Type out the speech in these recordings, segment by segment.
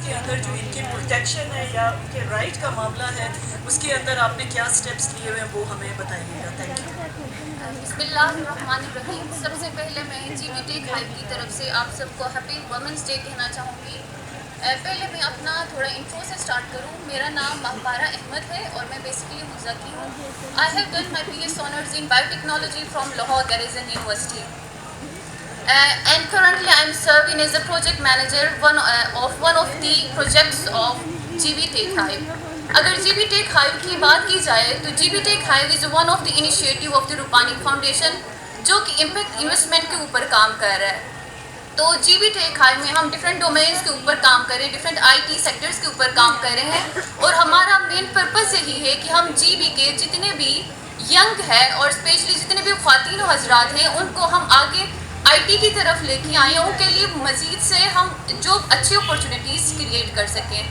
के अंदर जो इनकी प्रोटेक्शन है या उनके राइट का मामला है, उसके अंदर आपने क्या स्टेप्स लिए हुए हैं वो हमें बताइएगा। Thank you. बिस्मिल्लाहिर्रहमानिर्रहीम। सबसे पहले मैं GBTech हाइप की तरफ से आप सबको हैप्पी वुमेंस डे कहना चाहूँगी। पहले मैं अपना थोड़ा इंट्रो से स्टार्ट करूँ। मेरा नाम महपारा अहमद है और मैं बेसिकली मुज़क्की हूँ। I have done my BS honours in biotechnology from Lahore garrison university and currently I am serving as a project manager one of the projects of GBTech Hive. अगर GBTech Hive की बात की जाए तो GBTech Hive is one of the initiative of the Rupani foundation जो कि impact investment के ऊपर काम कर रहा है। तो GBTech Hive में हम डिफरेंट डोमेन्स के ऊपर काम कर रहे हैं, डिफरेंट IT सेक्टर्स के ऊपर काम कर रहे हैं और हमारा मेन पर्पस यही है कि हम GB के जितने भी यंग है और स्पेशली जितने भी ख़वातीन और हजरात हैं उनको हम आगे IT की तरफ लेके आए, उनके लिए मज़ीद से हम जो अच्छी अपॉर्चुनिटीज़ क्रिएट कर सकें।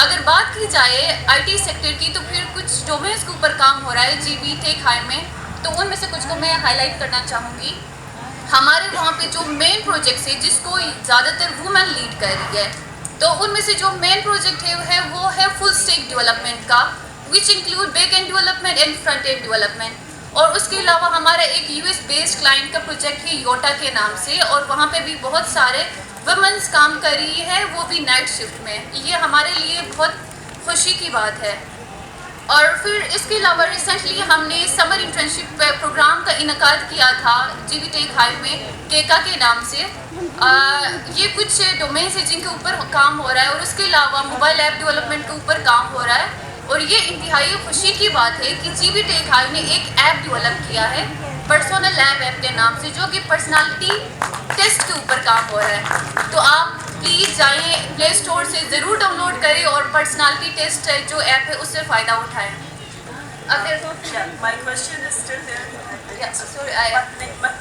अगर बात की जाए IT सेक्टर की तो फिर कुछ डोमेन्स के ऊपर काम हो रहा है GBTech Hive में, तो उनमें से कुछ को मैं हाईलाइट करना चाहूँगी। हमारे वहाँ पे जो मेन प्रोजेक्ट्स है जिसको ज़्यादातर वुमेन लीड कर रही है, तो उनमें से जो मेन प्रोजेक्ट है वो है फुल स्टैक डेवलपमेंट का, which include back and development and front end development. और उसके अलावा हमारा एक US बेस्ड क्लाइंट का प्रोजेक्ट है योटा के नाम से, और वहाँ पे भी बहुत सारे वुमेन्स काम कर रही है, वो भी नाइट शिफ्ट में। ये हमारे लिए बहुत खुशी की बात है। और फिर इसके अलावा रिसेंटली हमने समर इंटर्नशिप प्रोग्राम का इनकाद किया था GBTech Hive में केका के नाम से। ये कुछ डोमेन्स है जिनके ऊपर काम हो रहा है और उसके अलावा मोबाइल ऐप डेवलपमेंट के ऊपर काम हो रहा है। और ये इंतहाई खुशी की बात है कि GBTech Hive ने एक ऐप डेवलप किया है पर्सनल लैब ऐप के नाम से, जो कि पर्सनालिटी टेस्ट के ऊपर काम हो रहा है। तो आप प्लीज़ जाएं प्ले स्टोर से ज़रूर डाउनलोड करें और पर्सनालिटी टेस्ट जो ऐप है उससे फ़ायदा उठाएं। अगर my question is still there.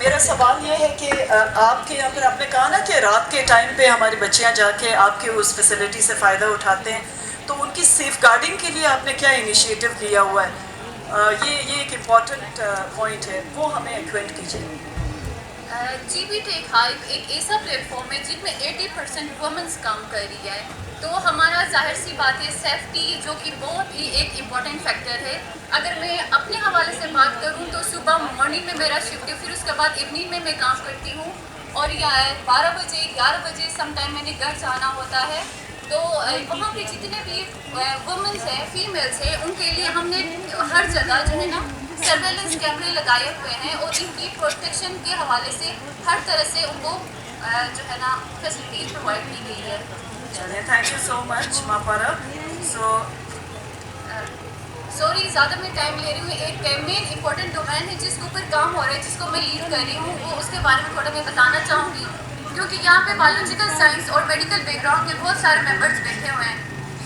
मेरा सवाल ये है कि आपके यहाँ पर आपने कहा ना कि रात के टाइम पे हमारी बच्चियाँ जाके आपके उस फैसिलिटी से फ़ायदा उठाते हैं, तो उनकी सेफ गार्डिंग के लिए आपने क्या इनिशिएटिव लिया हुआ है? ये एक इम्पॉर्टेंट पॉइंट है, वो हमें एक्वेंट कीजिए। GBTech Hive एक ऐसा प्लेटफॉर्म है जिसमें 80% वुमेन्स काम कर रही है, तो हमारा जाहिर सी बात है सेफ्टी जो कि बहुत ही एक इम्पॉर्टेंट फैक्टर है। अगर मैं अपने हवाले से बात करूं तो सुबह मॉर्निंग में मेरा शिफ्ट है, फिर उसके बाद इवनिंग में मैं काम करती हूं और या 12 बजे 11 बजे समटाइम मैंने घर जाना होता है। तो वहाँ पे जितने भी वुमेन्स हैं, फीमेल्स हैं, उनके लिए हमने हर जगह जो है ना सर्वेलेंस कैमरे लगाए हुए हैं और इनकी प्रोटेक्शन के हवाले से हर तरह से उनको जो है ना फैसिलिटीज प्रोवाइड की गई है। चलिए, थैंक यू सो मच मापारा। सॉरी ज़्यादा मैं टाइम ले रही हूँ। एक मेन इंपॉर्टेंट डोमेन है जिसके ऊपर काम हो रहा है, जिसको मैं लीड कर रही हूँ, वो उसके बारे में थोड़ा मैं बताना चाहूँगी, क्योंकि यहाँ पे बायोलॉजिकल साइंस और मेडिकल बैकग्राउंड के बहुत सारे मेंबर्स बैठे हुए हैं।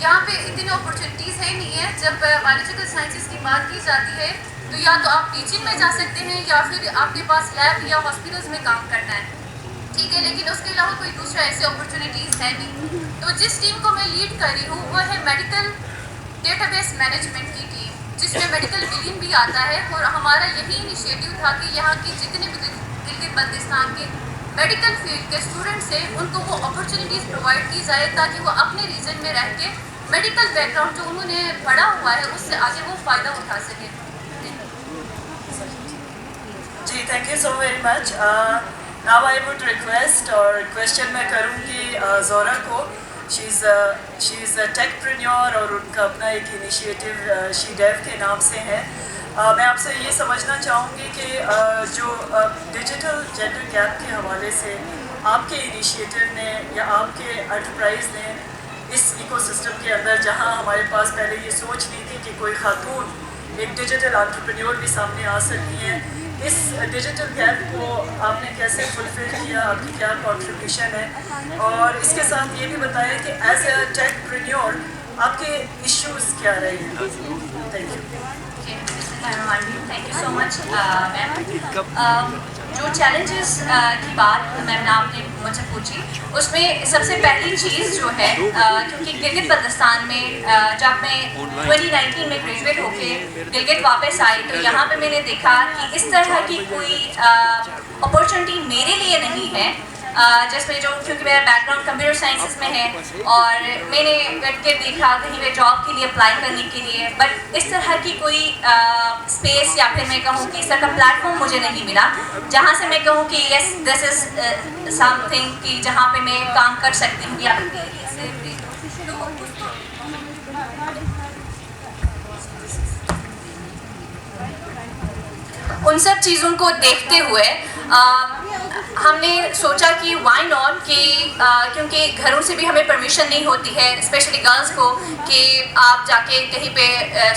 यहाँ पे इतनी अपॉर्चुनिटीज़ है नहीं है। जब बायोलॉजिकल साइंसेस की बात की जाती है तो या तो आप टीचिंग में जा सकते हैं या फिर आपके पास लैब या हॉस्पिटल्स में काम करना है, ठीक है, लेकिन उसके अलावा कोई दूसरा ऐसी अपॉर्चुनिटीज़ है नहीं। तो जिस टीम को मैं लीड कर रही हूँ वो है मेडिकल डेटाबेस मैनेजमेंट की टीम, जिसमें मेडिकल बिलिंग भी आता है। और हमारा यही इनिशिएटिव था कि यहाँ की जितने भी गिलगित बल्तिस्तान के मेडिकल फील्ड के स्टूडेंट्स हैं उनको वो अपॉर्चुनिटीज़ प्रोवाइड की जाए ताकि वो अपने रीजन में रह के मेडिकल बैकग्राउंड जो उन्होंने पढ़ा हुआ है उससे आगे वो फ़ायदा उठा सकें। जी, thank you so very much. Now I would request और क्वेश्चन मैं करूँगी ज़ोरा को। शी इज़ अ टेकप्रेन्योर और उनका अपना एक इनिशिएटिव शीडेव के नाम से है। मैं आपसे ये समझना चाहूँगी कि जो डिजिटल जेंडर गैप के हवाले से आपके इनिशिएटिव ने या आपके एंटरप्राइज़ ने इस इकोसिस्टम के अंदर, जहाँ हमारे पास पहले ये सोच नहीं थी कि कोई खातून एक डिजिटल एंटरप्रेन्योर भी सामने आ सकती है, इस डिजिटल गैप को आपने कैसे फुलफिल किया, आपकी क्या कंट्रीब्यूशन है? और इसके साथ ये भी बताएं कि एज ए टेकप्रेन्योर आपके इश्यूज़ क्या रहे हैं? Thank you. Thank you so much ma'am. जो चैलेंजेस की बात मैम ने आपने मुझसे पूछी, उसमें सबसे पहली चीज़ जो है क्योंकि गिलगित बल्तिस्तान में जब मैं 2019 में ग्रेजुएट होके गिलगित वापस आई तो यहाँ पे मैंने देखा कि इस तरह की कोई अपॉर्चुनिटी मेरे लिए नहीं है जिसमें जो क्योंकि मेरा बैकग्राउंड कंप्यूटर साइंसेस में है और मैंने करके देखा कहीं पे जॉब के लिए अप्लाई करने के लिए, बट इस तरह की कोई स्पेस या फिर मैं कहूँ कि इस तरह का प्लेटफॉर्म मुझे नहीं मिला जहाँ से मैं कहूँ कि यस दिस इज़ समथिंग कि जहाँ पे मैं काम कर सकती हूँ या उन सब चीज़ों को देखते हुए हमने सोचा कि वाई नॉट कि क्योंकि घरों से भी हमें परमिशन नहीं होती है स्पेशली गर्ल्स को कि आप जाके कहीं पे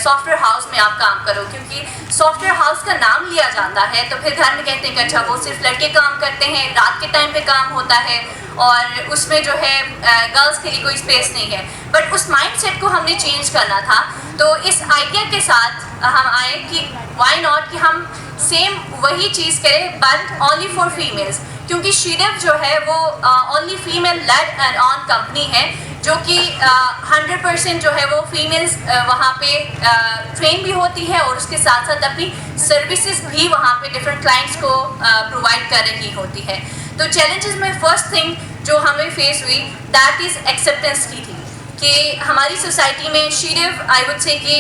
सॉफ्टवेयर हाउस में आप काम करो, क्योंकि सॉफ्टवेयर हाउस का नाम लिया जाता है तो फिर घर में कहते हैं कि अच्छा वो सिर्फ लड़के काम करते हैं, रात के टाइम पे काम होता है और उसमें जो है गर्ल्स के लिए कोई स्पेस नहीं है। बट उस माइंडसेट को हमने चेंज करना था, तो इस आइडिया के साथ हम आए कि वाई नॉट कि हम सेम वही चीज़ करें बट ओनली फॉर फीमेल्स, क्योंकि शीडेव जो है वो only female led and owned company है जो कि 100% जो है वो फीमेल्स वहाँ पे ट्रेन भी होती है और उसके साथ साथ अपनी सर्विसेज भी वहाँ पे डिफरेंट क्लाइंट्स को प्रोवाइड कर रही होती है। तो चैलेंजेस में फर्स्ट थिंग जो हमें फेस हुई दैट इज़ एक्सेप्टेंस की थी कि हमारी सोसाइटी में शीडेव आई वुड से कि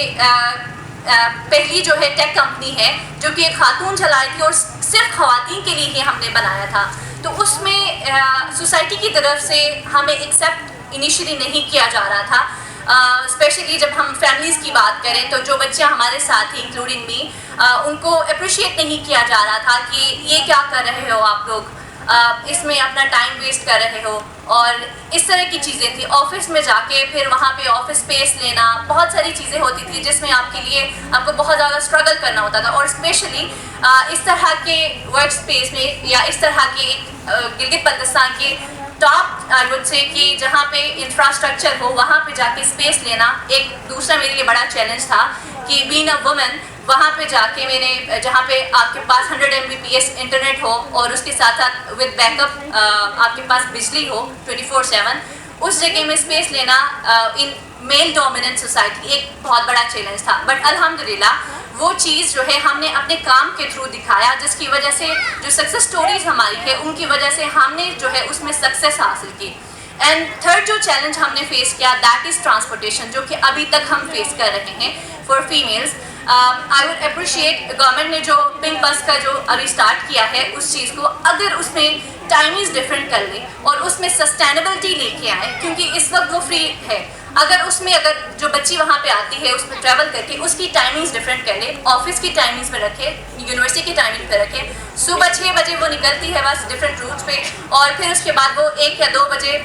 पहली जो है टेक कंपनी है जो कि एक खातून चलाई थी और सिर्फ खवातीन के लिए ही हमने बनाया था, तो उसमें सोसाइटी की तरफ से हमें एक्सेप्ट इनिशियली नहीं किया जा रहा था। स्पेशली जब हम फैमिलीज़ की बात करें तो जो बच्चे हमारे साथ ही इंक्लूडिंग मी उनको अप्रिशिएट नहीं किया जा रहा था कि ये क्या कर रहे हो आप लोग, इसमें अपना टाइम वेस्ट कर रहे हो और इस तरह की चीज़ें थी। ऑफिस में जाके फिर वहाँ पे ऑफिस स्पेस लेना, बहुत सारी चीज़ें होती थी जिसमें आपको बहुत ज़्यादा स्ट्रगल करना होता था और स्पेशली इस तरह के वर्क स्पेस में या इस तरह के गिलगित बल्तिस्तान के टॉप आई वुड से कि जहाँ पे इंफ्रास्ट्रक्चर हो वहाँ पे जाके स्पेस लेना एक दूसरा मेरे लिए बड़ा चैलेंज था कि बीइंग अ वुमन वहाँ पे जाके मैंने जहाँ पे आपके पास 100 Mbps इंटरनेट हो और उसके साथ साथ विद बैकअप आपके पास बिजली हो 24/7, उस जगह में स्पेस लेना इन मेल डोमिनेंट सोसाइटी एक बहुत बड़ा चैलेंज था। बट अल्हम्दुलिल्लाह वो चीज़ जो है हमने अपने काम के थ्रू दिखाया, जिसकी वजह से जो सक्सेस स्टोरीज हमारी है उनकी वजह से हमने जो है उसमें सक्सेस हासिल की। एंड थर्ड जो चैलेंज हमने फेस किया दैट इज़ ट्रांसपोर्टेशन, जो कि अभी तक हम फेस कर रहे हैं for females. I would appreciate government ने जो पिंक बस का जो अभी स्टार्ट किया है उस चीज़ को अगर उसमें टाइमिंग्स डिफरेंट कर ले और उसमें सस्टेनेबिलिटी लेके आए, क्योंकि इस वक्त वो फ्री है, अगर जो बच्ची वहाँ पे आती है उसमें ट्रैवल करके उसकी टाइमिंग्स डिफरेंट कर ले, ऑफिस की टाइमिंग्स पे रखे, यूनिवर्सिटी की टाइमिंग पे रखे, सुबह 6 बजे वो निकलती है बस डिफरेंट रूट्स पे और फिर उसके बाद वो 1 या 2 बजे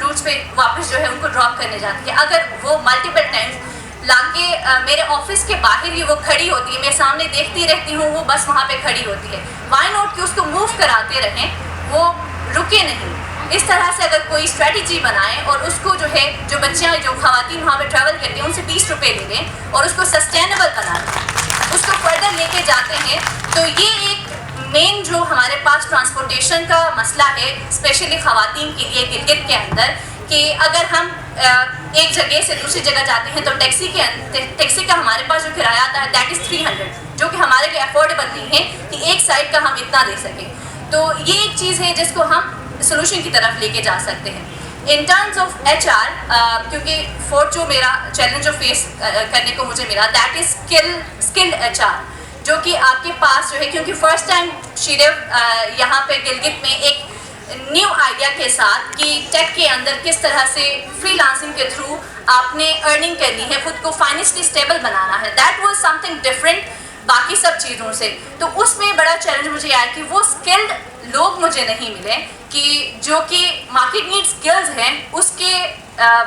रूट्स पे वापस जो है उनको ड्रॉप करने जाती है। अगर वो मल्टीपल टाइम्स लाके मेरे ऑफिस के बाहर ही वो खड़ी होती है, मैं सामने देखती रहती हूँ वो बस वहाँ पे खड़ी होती है, वाई नॉट कि उसको मूव कराते रहें, वो रुके नहीं। इस तरह से अगर कोई स्ट्रेटजी बनाए और उसको जो है जो बच्चियाँ जो खवातीन वहाँ पे ट्रैवल करती हैं उनसे 20 रुपये ले लें और उसको सस्टेनेबल बना दें, उसको फर्दर लेके जाते हैं। तो ये एक मेन जो हमारे पास ट्रांसपोर्टेशन का मसला है स्पेशली खवातीन के लिए गिलगित के अंदर, कि अगर हम एक जगह से दूसरी जगह जाते हैं तो टैक्सी का हमारे पास जो किराया आता है दैट इज़ 300, जो कि हमारे लिए अफोर्डेबल नहीं है कि एक साइड का हम इतना दे सकें। तो ये एक चीज़ है जिसको हम सोल्यूशन की तरफ लेके जा सकते हैं। इन टर्म्स ऑफ HR, क्योंकि फोर्थ जो मेरा चैलेंज जो फेस करने को मुझे मिला दैट इज़ स्किल्ड HR, जो कि आपके पास जो है, क्योंकि फर्स्ट टाइम शीरेव यहाँ पे गिलगित में एक न्यू आइडिया के साथ कि टेक के अंदर किस तरह से फ्रीलांसिंग के थ्रू आपने अर्निंग करनी है, खुद को फाइनेंशियली स्टेबल बनाना है, दैट वाज समथिंग डिफरेंट बाकी सब चीज़ों से। तो उसमें बड़ा चैलेंज मुझे आया कि वो स्किल्ड लोग मुझे नहीं मिले कि जो कि मार्केट नीड स्किल्स हैं उसके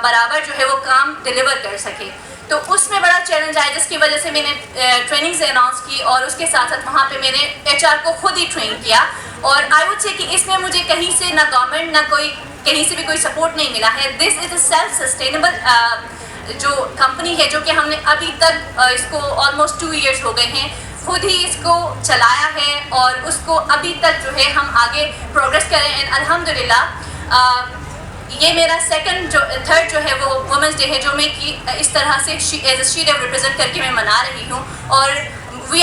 बराबर जो है वो काम डिलीवर कर सके। तो उसमें बड़ा चैलेंज आया, जिसकी वजह से मैंने ट्रेनिंग्स अनाउंस की और उसके साथ साथ वहाँ पे मैंने HR को खुद ही ट्रेन किया। और आई वुड से कि इसमें मुझे कहीं से ना गवर्नमेंट ना कोई कहीं से भी कोई सपोर्ट नहीं मिला है। This is a self sustainable जो कंपनी है, जो कि हमने अभी तक इसको ऑलमोस्ट 2 इयर्स हो गए हैं, खुद ही इसको चलाया है और उसको अभी तक जो है हम आगे प्रोग्रेस करें। एंड अल्हम्दुलिल्लाह ये मेरा थर्ड जो है वो वुमेंस डे है, जो मैं कि इस तरह से एज अ शीडेव रिप्रेजेंट करके मैं मना रही हूँ। और we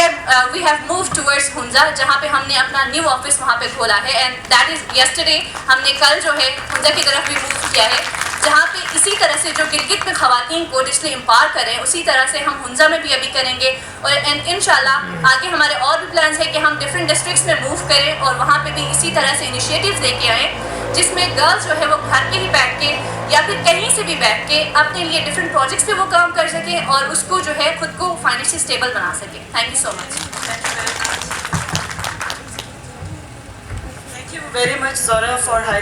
have move towards Hunza, जहाँ पे हमने अपना न्यू ऑफिस वहाँ पे खोला है, एंड दैट इज़ यस्टरडे। हमने कल जो है हुंजा की तरफ भी मूव किया है, जहाँ पे इसी तरह से जो गिलगित में ख़वातीन को डिजिटली एम्पावर करें, उसी तरह से हम हुंजा में भी अभी करेंगे। और एंड इंशाल्लाह आगे हमारे और भी प्लान्स है कि हम डिफरेंट डिस्ट्रिक्ट्स में मूव करें और वहाँ पे भी इसी तरह से इनिशिएटिव्स लेके आएँ, जिसमें गर्ल्स जो है वो घर पे ही बैठ के या फिर कहीं से भी बैठ के अपने लिए डिफरेंट प्रोजेक्ट्स पे वो काम कर सकें और उसको जो है खुद को फाइनेंशियली स्टेबल बना सकें। Thank you so much. Thank you very much, Zora, for